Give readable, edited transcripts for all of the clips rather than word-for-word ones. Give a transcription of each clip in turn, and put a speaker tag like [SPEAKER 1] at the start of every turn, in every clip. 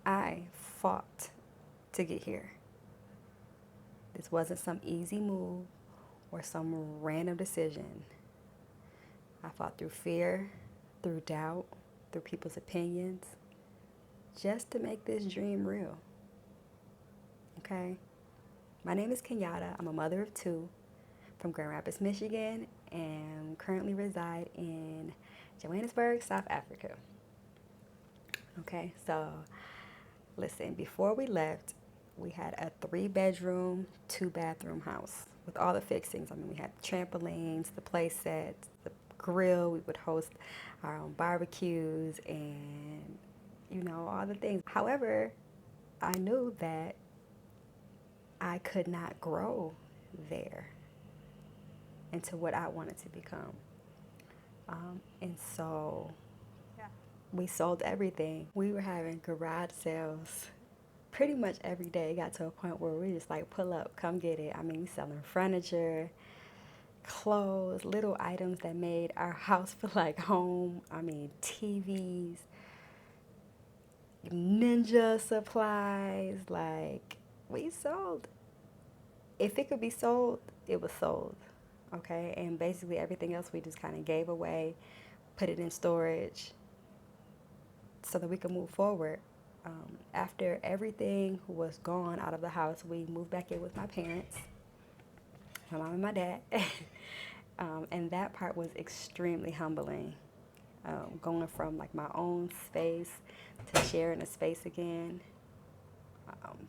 [SPEAKER 1] I fought to get here. This wasn't some easy move or some random decision. I fought through fear, through doubt, through people's opinions, just to make this dream real. Okay? My name is Kenyata. I'm a mother of two from Grand Rapids, Michigan, and currently reside in Johannesburg, South Africa. Okay, so listen, before we left, we had a 3-bedroom, 2-bathroom house with all the fixings. I mean, we had trampolines, the play sets, the grill. We would host our own barbecues and, all the things. However, I knew that I could not grow there into what I wanted to become. And so we sold everything. We were having garage sales pretty much every day. It got to a point where we just like, pull up, come get it. I mean, we selling furniture, clothes, little items that made our house feel like home. I mean, TVs, ninja supplies. Like, we sold. If it could be sold, it was sold. Okay, and basically everything else we just kind of gave away, put it in storage so that we could move forward. After everything was gone out of the house, we moved back in with my parents, my mom and my dad. And that part was extremely humbling. Going from like my own space to sharing a space again.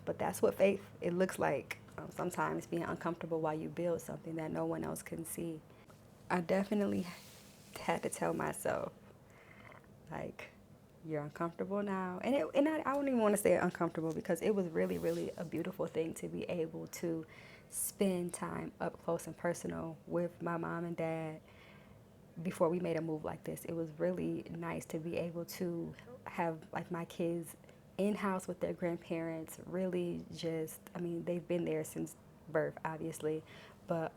[SPEAKER 1] But that's what faith, it looks like. Sometimes being uncomfortable while you build something that no one else can see. I definitely had to tell myself, like, you're uncomfortable now. I don't even want to say uncomfortable because it was really, really a beautiful thing to be able to spend time up close and personal with my mom and dad before we made a move like this. It was really nice to be able to have like my kids in-house with their grandparents. Really just, I mean, they've been there since birth, obviously, but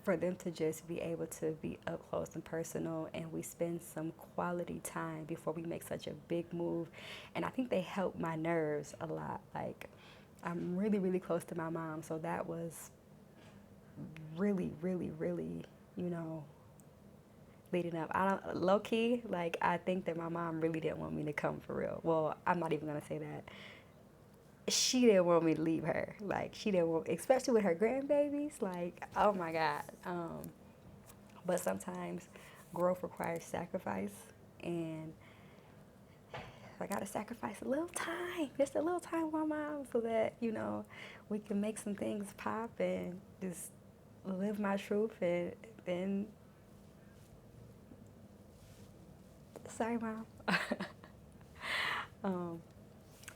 [SPEAKER 1] for them to just be able to be up close and personal, and we spend some quality time before we make such a big move. And I think they help my nerves a lot. Like, I'm really, really close to my mom, so that was really, really, really, leading up. I don't, low key, like, I think that my mom really didn't want me to come for real. Well, I'm not even gonna say that. She didn't want me to leave her. Like, she didn't want, especially with her grandbabies. Like, oh my God. But sometimes growth requires sacrifice, and I gotta sacrifice a little time, just a little time with my mom, so that we can make some things pop and just live my truth. And sorry, mom. um,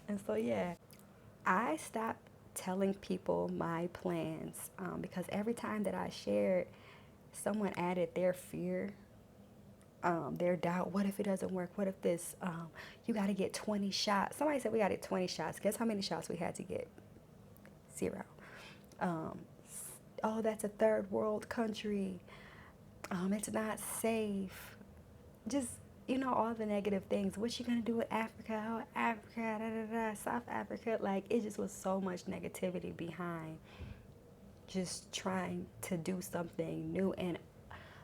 [SPEAKER 1] and so yeah, I stopped telling people my plans because every time that I shared, someone added their fear, their doubt. What if it doesn't work? What if this, you got to get 20 shots. Somebody said we got to get 20 shots. Guess how many shots we had to get? 0. Um, oh, that's a third world country. It's not safe. Just, all the negative things. What you going to do with Africa? Oh, Africa, da, da, da, South Africa. Like, it just was so much negativity behind just trying to do something new. And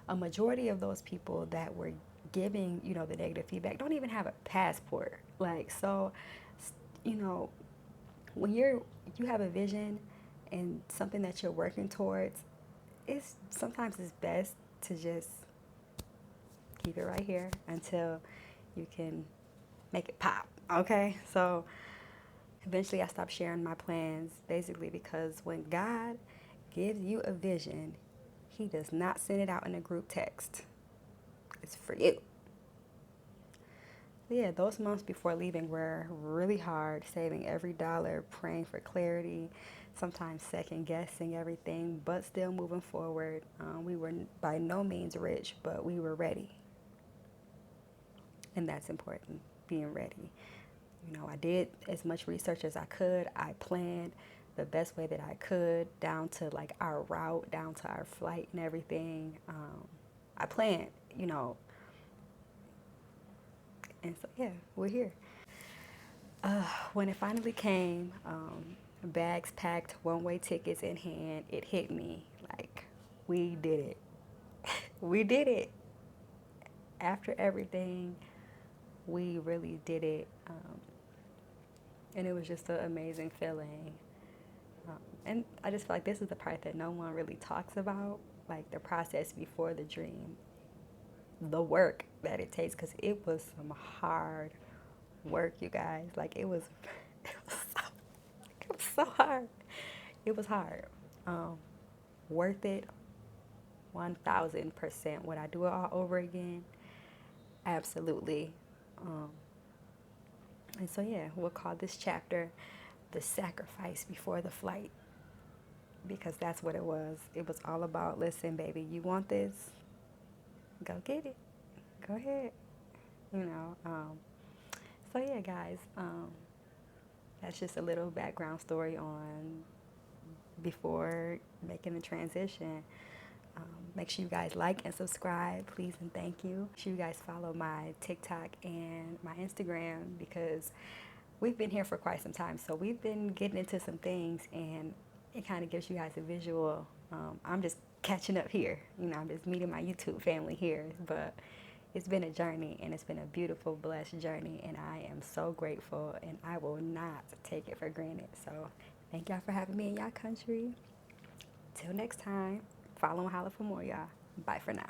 [SPEAKER 1] a majority of those people that were giving, the negative feedback don't even have a passport. Like, so, when you have a vision and something that you're working towards, it's best to just keep it right here until you can make it pop. Okay? So eventually I stopped sharing my plans, basically because when God gives you a vision, he does not send it out in a group text. It's for you. Yeah, those months before leaving were really hard, saving every dollar, praying for clarity, sometimes second guessing everything, but still moving forward. We were by no means rich, but we were ready. And that's important, being ready. I did as much research as I could. I planned the best way that I could, down to like our route, down to our flight and everything. I planned, and so yeah, we're here. When it finally came, bags packed, one-way tickets in hand, it hit me like, we did it. We did it. After everything, we really did it. And it was just an amazing feeling. And I just feel like this is the part that no one really talks about, like the process before the dream, the work that it takes, because it was some hard work, you guys. Like it was so hard. It was hard. Um, Worth it, 1000%. Would I do it all over again? Absolutely. Um, and so yeah, we'll call this chapter "The Sacrifice Before the Flight," because that's what it was. It was all about, listen, baby, you want this? Go get it. Go ahead. You know. So yeah, guys, that's just a little background story on before making the transition. Make sure you guys like and subscribe, please and thank you. Make sure you guys follow my TikTok and my Instagram, because we've been here for quite some time. So we've been getting into some things, and it kind of gives you guys a visual. I'm just catching up here. You know, I'm just meeting my YouTube family here. But it's been a journey, and it's been a beautiful, blessed journey. And I am so grateful, and I will not take it for granted. So thank y'all for having me in y'all country. Till next time, follow and holler for more, y'all. Bye for now.